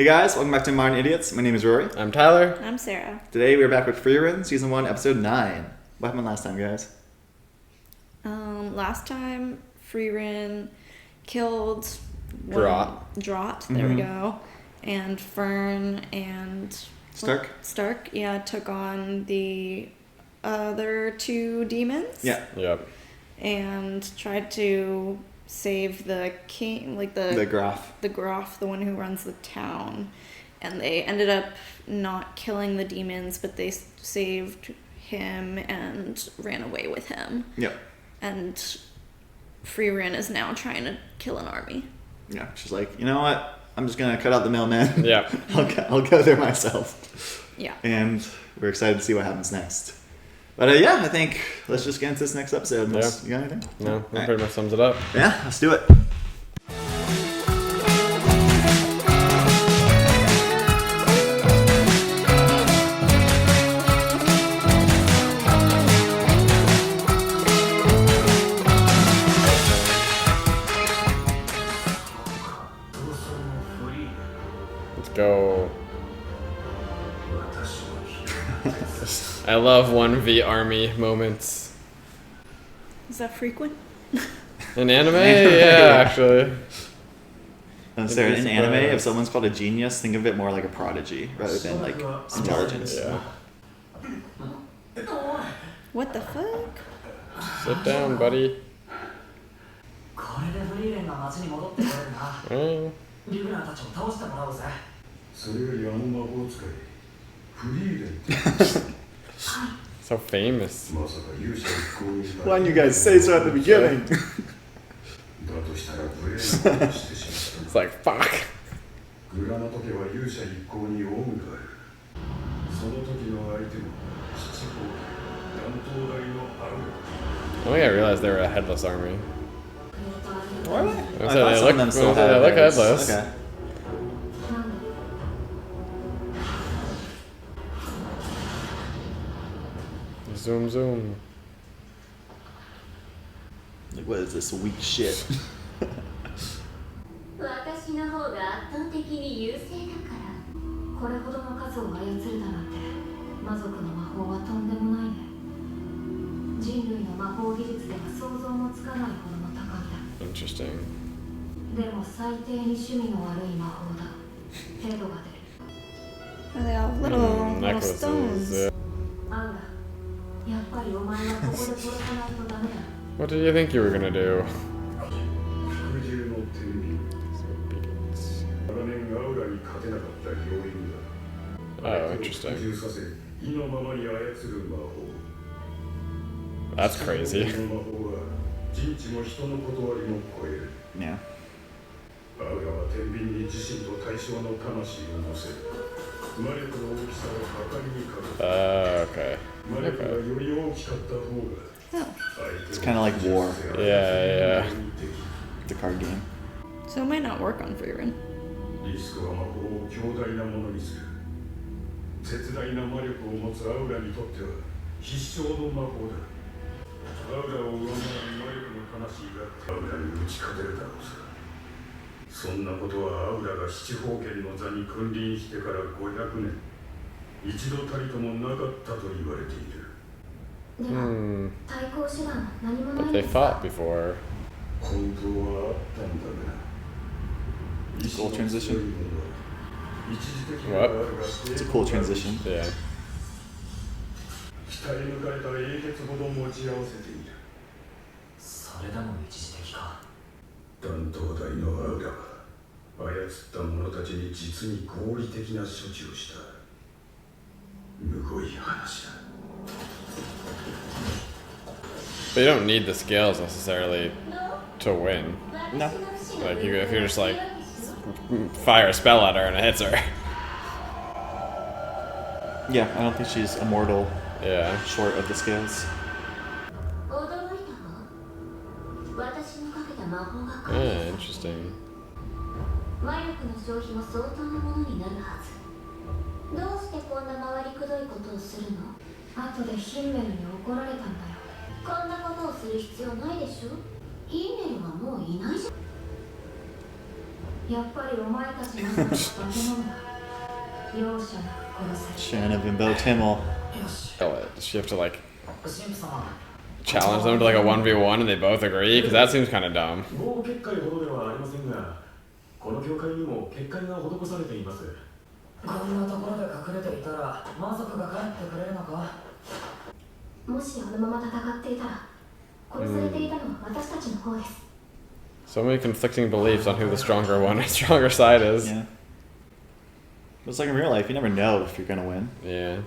Hey guys, welcome back to Modern Idiots. My name is Rory. I'm Tyler. I'm Sarah. Today we're back with Frieren, Season 1, Episode 9. What happened last time, guys? Last time, Frieren killed... Draught, there we go. And Fern and... Stark? Stark, yeah, took on the other two demons. Yeah. Yep. And tried to save the king, like the Graf. The Graf, the one who runs the town. And they ended up not killing the demons, but they saved him and ran away with him. Yep. And Frieren is now trying to kill an army. Yeah, she's like, you know what? I'm just going to cut out the middleman. Yeah. I'll go there myself. Yeah. And we're excited to see what happens next. But yeah, I think let's just get into this next episode. Unless you got anything? No, that pretty much sums it up. Yeah, let's do it. Let's go. I love 1v army moments. Is that frequent? In anime? Yeah, actually. And so in anime, if someone's called a genius, think of it more like a prodigy rather than like intelligence. Yeah. What the fuck? Sit down, buddy. Oh. So famous. Why didn't you guys say so at the beginning? It's like, fuck. I think I realized they were a headless army. Were they? I said they look headless. Okay. Zoom, zoom. Like, what is this weak shit? 私の方が圧倒的に優勢だからこれほどの数を操るだなんて魔族の魔法はとんでもないね人類の魔法技術では想像もつかないほどの高みだ Interesting. でも最低に趣味の悪い魔法だ程度が出る Oh, they all have little necklaces. stones. Yeah. アウラやっぱりお前はここで殺さないとダメだ What did you think you were gonna do? Oh, interesting. That's crazy. Yeah. Okay. Oh, It's kind of like war, Yeah. the card game. so it might not work on Frieren. リスクは魔法を強大なものにする絶大な魔力を持つアウラにとっては必勝の魔法だアウラを上回る魔力の魂がアウラに打ち勝てるだろうさそんなことはアウラが七宝剣の座に君臨してから500年一度たりともなかったと言われているでは対抗手段は何もな But い they です fought before. 本当はあったんだが Cool transition. 一時的 What? It's a cool transition. Yeah. 期待に迎えた英傑ほど持ち合わせているそれでも一時的か担当代のアウラは操った者たちに実に合理的な処置をしたむごい話だ But you don't need the scales necessarily to win. No. Like, if you're just like, fire a spell at her and it hits her. Yeah, I don't think she's immortal Yeah. short of the scales. 驚いたわ私のかけた魔法が Yeah, interesting. 魔力の消費も相当なものになるはずどうしてこんな回りくどいことをするの後でヒンメルに怒られたんだよこんなことをする必要ないでしょヒンメルはもういないじゃんやっぱりお前たちまだ化け物だ。容赦なく殺せ。 Shouldn't have invoked Himmel. よし Kill it. Does she have to like 神父様 challenge them to like a 1v1 and they both agree? Because that seems kind of dumb. 合結界ほどではありませんが、この教会にも結界が施されています。こんなところで隠れていたら魔族が帰ってくれるのか。もしあのまま戦っていたら殺されていたのは私たちの方です。 So many conflicting beliefs on who the stronger one, stronger side is. Yeah. But it's like in real life, you never know if you're gonna win. Yeah.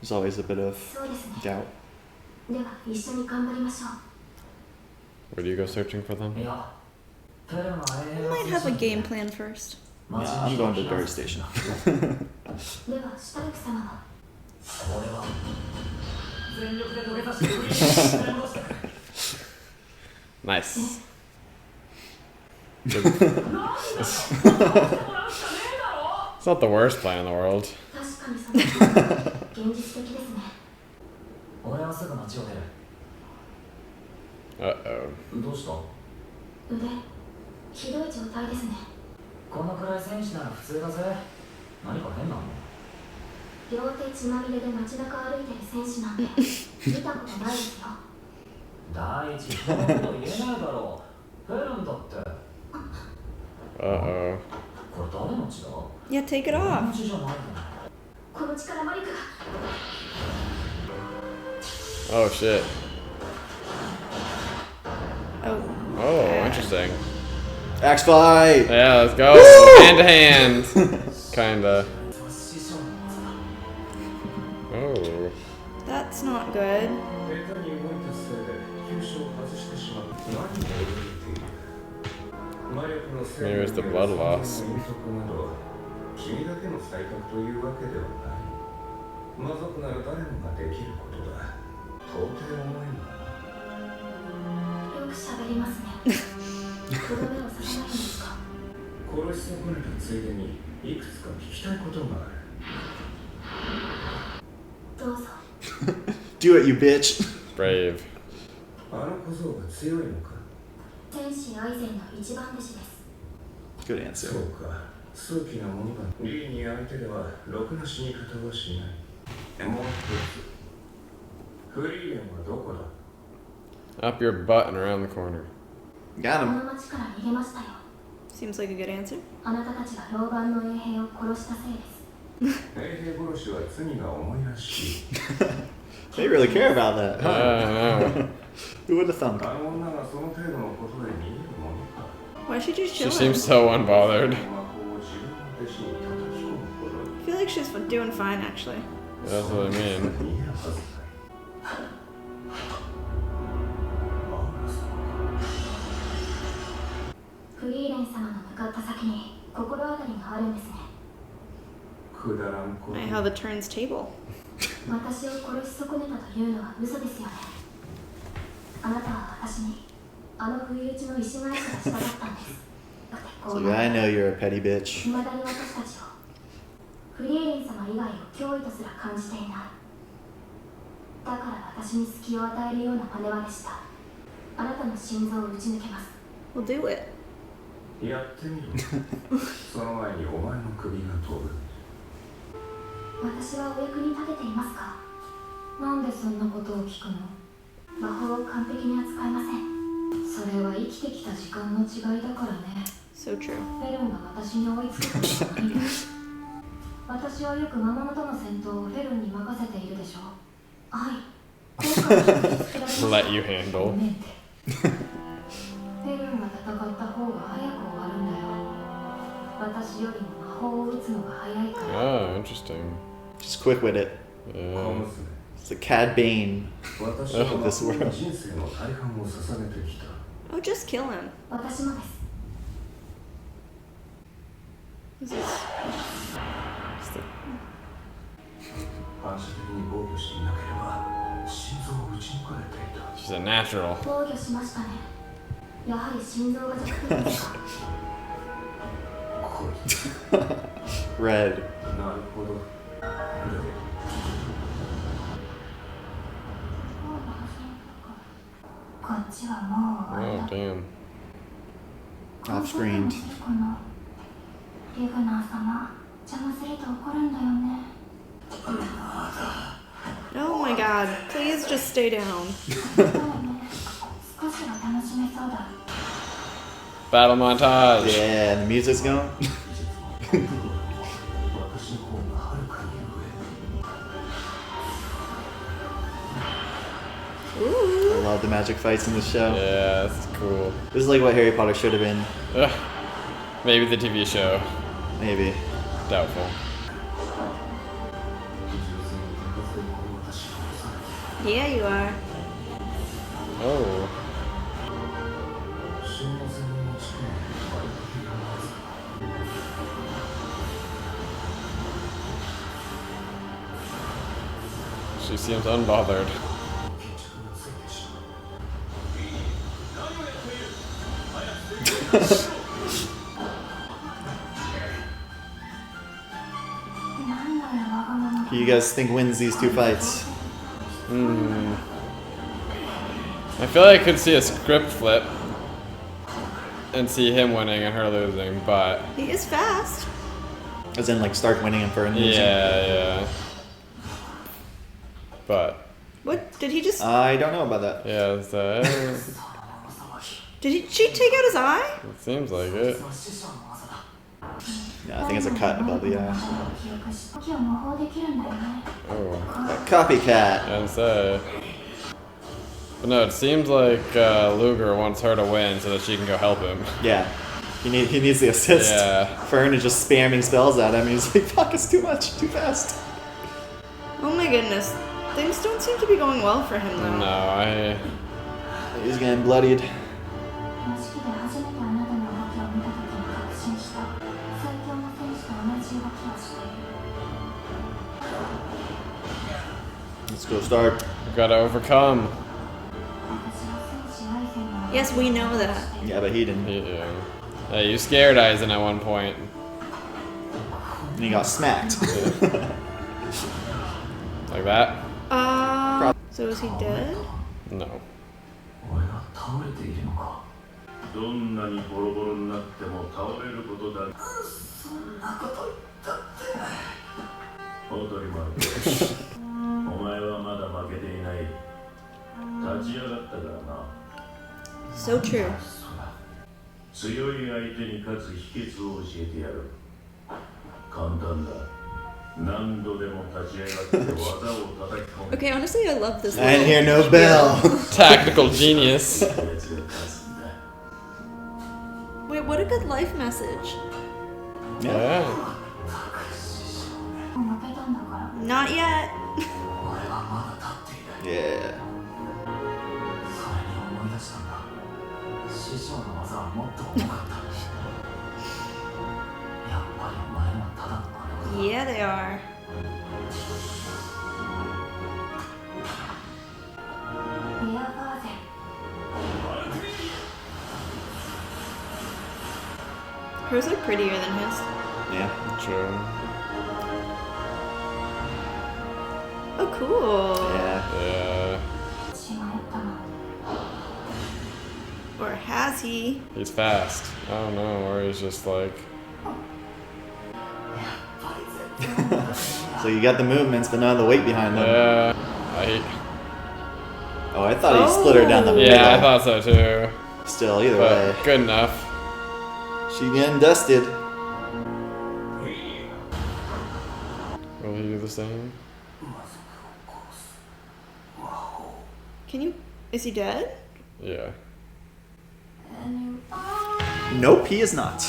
There's always a bit of そうですね。 doubt. では一緒に頑張りましょう。 Where do you go searching for them? いやフェルンは永 We 遠の might have a game plan first. Yeah, I'm going to the Dirt Station. ではシュタルク様は俺は全力で土下座してフリーにして戻してくれ。 Nice. なんでだよ。倒してもらうしかねえだろ。 It's not the worst plan in the world. 確かにその現実的ですね。俺はすぐ街を出る。 Uh-oh. どうした？腕ひどい状態ですね。このくらい戦士なら普通だぜ。何か変なの？両手血まみれで街中歩いてる戦士なんて見たことないですよ。第一人のこと言えないだろう。フェルンだって。 Uh-oh. これ誰の血だ？ Yeah, take it 俺 off. の血じゃないよね。この力マリックが Oh, shit. Oh. Oh, interesting. Axe fight! Yeah, let's go. Hand to hand. Kinda. 師匠の技だ。 Oh. That's not good. 下手に動いたせいで急所を外してしまう。何が動いている？魔力のせい Maybe it's the blood loss. 君だけの才覚というわけではない。魔族なら誰もができることだ。到底思えんだな。よく喋りますね。とどめを刺さないんですか？殺し損ねたついでにいくつか聞きたいことがある。どうぞ。Do it, you bitch! Brave. あの小僧が強いのか？天使アイゼンの一番弟子です。 Good そ answer. うか、数奇なものだ。リーニ相手ではろくな死に方はしない。もう一つ。フリーレンはどこだ？ Up your butt and around the corner. Got こ him. の町から逃げましたよ。 Seems like a good answer. あなたたちが老眼の衛兵を殺したせいです。衛兵殺しは罪が重いらしい。 They really care about that. No. Who would have thunk? あの女がその程度のことで逃げるものか。 Why should you She chill him? seems so unbothered. 魔法を自分の弟子に叩き込むほどに I feel like she's doing fine, actually. That's what I mean. 逃げるはずだ。フリーレン様の向かった先に心当たりがあるんですね。くだらんこと。 I have a turns table. 私を殺し損ねたというのは嘘ですよね。あなたは私にあの不意打ちの石返しがしたかったんです。 So yeah, I know you're a petty bitch. 未だに私たちをフリーレン様以外を脅威とすら感じていない。だから私に隙を与えるような真似はでした。あなたの心臓を打ち抜けます。 We'll do it. やってみろ。その前にお前の首が飛ぶ。私はお役に立てていますか？なんでそんなことを聞くの？魔法を完璧に扱いません。それは生きてきた時間の違いだからね。 So true. フェルンが私に追いつくことはないんです。私はよく魔物との戦闘をフェルンに任せているでしょう。はい。効果をつけられました。 Let you handle. ごめんってフェルンが戦った方が早く終わるんだよ。私よりも魔法を打つのが早いから。 Oh, interesting. She's quick with it. Yeah. It's the Cad Bane 私は of this world. 人生の大半を捧げてきた。 Oh, just kill him. 私もです。 This is- 反射的に防御していなければ心臓を打ち抜かれていた。 She's a natural. 防御しましたね。やはり心臓が弱点ですか？こいつ Red. なるほど。こっちはもう終わ Oh, りだ。 damn. Off screened. このリグナー様、邪魔すると怒るんだよね。 Oh my god, please just stay down. そうだね。少しは楽しめそうだ。 Battle montage. Yeah, and the music's going. Ooh. I love the magic fights in this show. Yeah, that's cool. This is like what Harry Potter should have been. Ugh. Maybe the TV show. Maybe. Doubtful. Yeah, you are. Oh. She seems unbothered. Who you guys think wins these two fights? I feel like I could see a script flip and see him winning and her losing, but He is fast. As in, like, Stark winning and Fern losing? yeah. But What? Did he just. I don't know about that. yeah, so, Did she take out his eye? it seems like it. Yeah, I think it's a cut above the eye. 時を魔法できるんだよね。 Oh, Copycat. and say. But no, it seems like Luger wants her to win so that she can go help him. Yeah. He needs the assist. Yeah. Fern is just spamming spells at him. He's like, fuck, it's too much, too fast. Oh my goodness. Things don't seem to be going well for him though. No, He's getting bloodied. 屋敷で初めてあなたの動きを見た時に確信した。最強の戦士と同じ動きをしている。 Let's go, Stark. we gotta overcome. 私は戦士アイゼンの Yes, we know that. Yeah, but he didn't. Yeah. Hey, you scared Aizen at one point. And he got smacked. Like that? So is he dead? No. 俺が倒れているのか。どんなにボロボロになっても倒れることだ。そんなこと言ったって。当たり前。お前はまだ負けていない。立ち上がったからな。 So true. 強い相手に勝つ秘訣を教えてやる。簡単だ。何度でも立ち上がって技を叩き込む。 Okay, honestly, I love this. I didn't hear little no bell. Tactical genius. やつが勝つんだ。 Wait, what a good life message. Yeah. もう負けたんだから。 Not yet. 俺はまだ立っている。 Yeah. それに思い出したんだ。師匠の技はもっと重かった。やっぱりお前はただの真似事だ。 Yeah, they are. Hers look prettier than his. Yeah. True. Oh, cool. Yeah. Yeah. しまったの。 Or has he? He's fast. I don't know, or he's just like. So you got the movements, but not the weight behind them. Yeah. Oh, I thought he split her down the middle. Yeah, I thought so too. Still, either way. But good enough. She getting dusted. Will he do the same? Can you? Is he dead? Yeah. Nope, he is not.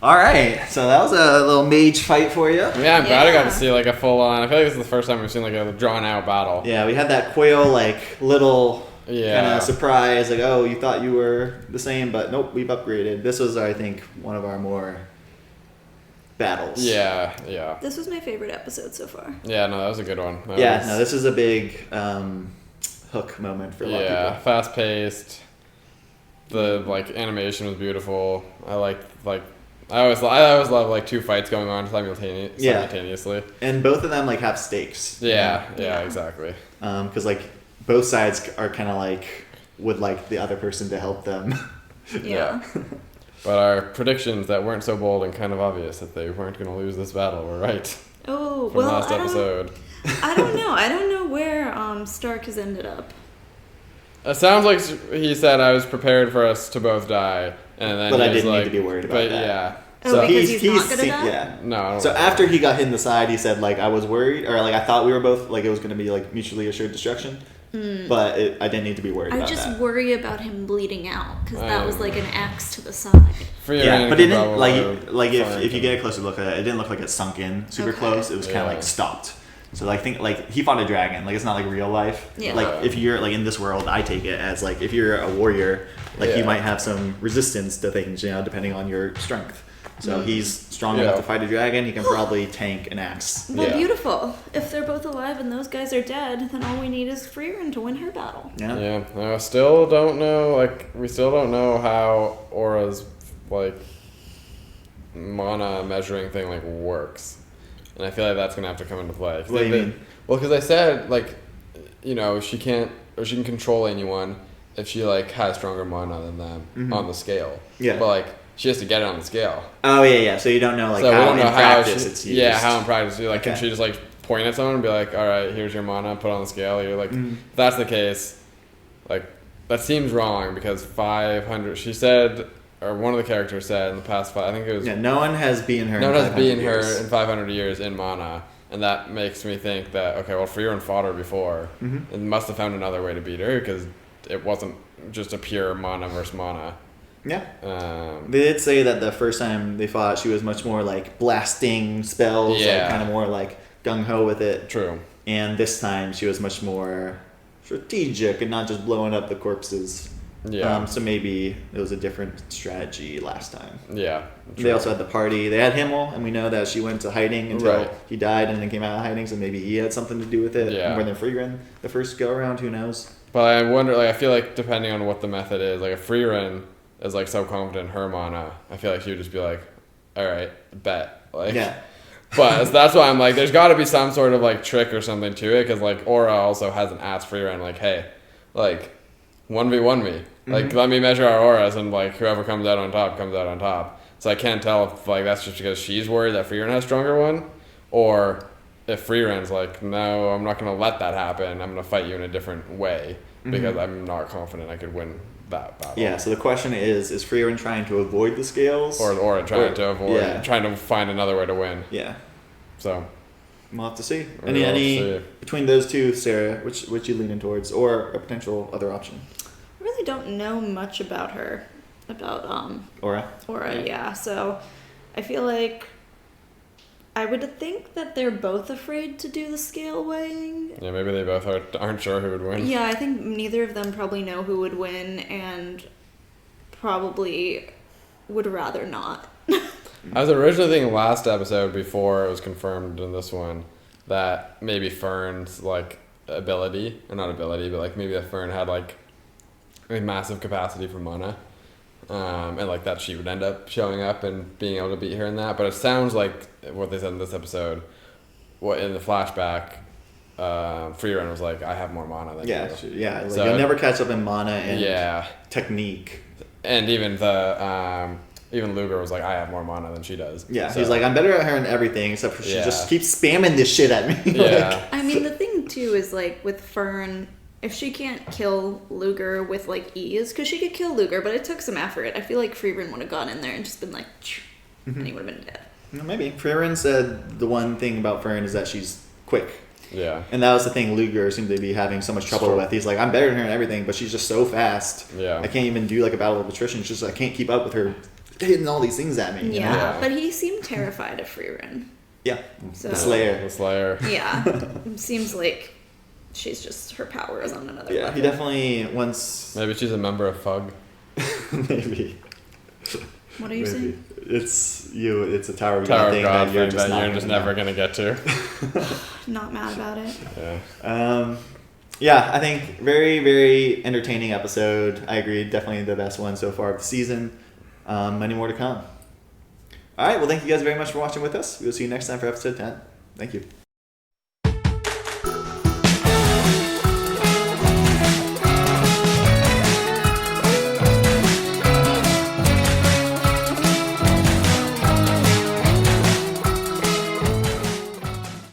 Alright, so that was a little mage fight for you. Yeah, I'm glad I got Yeah. to see like a full on. I feel like this is the first time we've seen like a drawn out battle. Yeah, we had that Quail, like, little Yeah. kind of surprise. Like, oh, you thought you were the same, but nope, we've upgraded. This was, I think, one of our more battles. Yeah, yeah. This was my favorite episode so far. Yeah, no, that was a good one. That Yeah, was- no, this is a big hook moment for a lot of Yeah, people. fast paced. The like animation was beautiful. I always love like two fights going on simultaneously. And both of them, like, have stakes. Yeah, Yeah. exactly. Because, like, both sides are kind of like, would like the other person to help them. Yeah. But our predictions that weren't so bold and kind of obvious that they weren't going to lose this battle were right. Oh, From well, last episode. I don't know. I don't know where Stark has ended up. It sounds like he said I was prepared for us to both die, and then But he I was didn't like, need to be worried about but that. yeah. Oh, So because he's not gonna seen- die? Yeah. No, I don't So know. after he got hit in the side, he said like I was worried, or like I thought we were both like it was going to be like mutually assured destruction, but I didn't need to be worried I about just that. worry about him bleeding out because that was I- like an axe to the side. Frieren Yeah, but could it didn't probably like fire if you him. get a closer look at it, it didn't look like it sunk in super Okay. close. It was kind of Yeah. like stopped. So like think like he fought a dragon. Like it's not like real life. Yeah. Like if you're like in this world, I take it as like if you're a warrior, like you Yeah. might have some resistance to things, you know, depending on your strength. So he's strong Yeah. enough to fight a dragon. He can probably tank an axe. Well, Yeah. beautiful. If they're both alive and those guys are dead, then all we need is Frieren to win her battle. Yeah. Yeah, I still don't know. Like, we still don't know how Aura's like mana measuring thing like works, and I feel like that's gonna have to come into play. 'Cause What do you they- mean? Well, because I said like, you know, she can't or she can control anyone if she like has stronger mana than them on the scale. Yeah. But like, she has to get it on the scale. Oh yeah. So you don't know like So we how don't know in how practice she, it's used. yeah, how in practice. Like, can Okay. she just like point at someone and be like, "All right, here's your mana, put it on the scale." You're like, Mm-hmm. if that's the case, like that seems wrong because 500. She said, or one of the characters said in the past five. I think it was Yeah, no one has beaten her. no in one has 500 beaten her years. in 500 years in mana, and that makes me think that okay, well, Frieren fought her before, Mm-hmm. and must have found another way to beat her because it wasn't just a pure mana versus mana. Yeah. Um, They did say that the first time they fought, she was much more like blasting spells, like Yeah. kind of more like gung ho with it. true. And this time she was much more strategic and not just blowing up the corpses. Yeah. So maybe it was a different strategy last time. Yeah. They also had the party. They had Himmel, and we know that she went to hiding until Right. he died and then came out of hiding. So maybe he had something to do with it Yeah. more than Frieren the first go around. Who knows? But I wonder, like, I feel like depending on what the method is, like, if Frieren is, like, so confident in her mana, I feel like she would just be like, all right, bet. Like, Yeah. But that's why I'm like, there's got to be some sort of, like, trick or something to it, because, like, Aura also hasn't asked Frieren, like, hey, like, 1v1 me. Like, let me measure our auras, and, like, whoever comes out on top comes out on top. So I can't tell if, like, that's just because she's worried that Frieren has stronger one, or if Frieren's like, no, I'm not going to let that happen. I'm going to fight you in a different way because I'm not confident I could win that battle. Yeah. So the question is Frieren trying to avoid the scales? Or trying to avoid, yeah. trying to find another way to win. Yeah. So, We'll have to see. We'll have to see. Between those two, Sarah, which you leaning towards, or a potential other option? I really don't know much about her, about Aura. Aura. Yeah, so I feel like I would think that they're both afraid to do the scale weighing. yeah, maybe they both aren't sure who would win. Yeah, I think neither of them probably know who would win, and probably would rather not. I was originally thinking last episode before it was confirmed in this one that maybe Fern's like ability, or not ability, but like maybe that Fern had like a massive capacity for mana, and like that she would end up showing up and being able to beat her in that. But it sounds like what they said in this episode, what in the flashback, Frieren was like, "I have more mana than Yeah. you." Yeah. Like, So- you'll never catch up in mana and Yeah, technique. and even the even Luger was like, "I have more mana than she does." Yeah. So- He's like, I'm better at her in everything, except for she Yeah. just keeps spamming this shit at me. yeah. I mean, the thing too is like with Fern, if she can't kill Luger with like ease, because she could kill Luger, but it took some effort. I feel like Frieren would have gone in there and just been like, and he would have been dead. Well, maybe. Frieren said the one thing about Fern is that she's quick. Yeah. And that was the thing Luger seemed to be having so much trouble Sure. with. He's like, I'm better than her in everything, but she's just so fast. Yeah. I can't even do like a battle of attrition. It's just I can't keep up with her hitting all these things at me. you know? Yeah, Yeah. but he seemed terrified of Frieren. Yeah. So The Slayer. The Slayer. yeah, it seems like she's just her power is on another Yeah, level. he definitely once Maybe she's a member of FUG. maybe. What are you saying? It's a Tower of Tower God of thing God that you're thing just, that not you're just gonna never know. going to get to. Not mad about it. Yeah. Yeah, I think very, very entertaining episode. I agree, definitely the best one so far of the season. Many more to come. All right, well, thank you guys very much for watching with us. We will see you next time for episode 10. Thank you.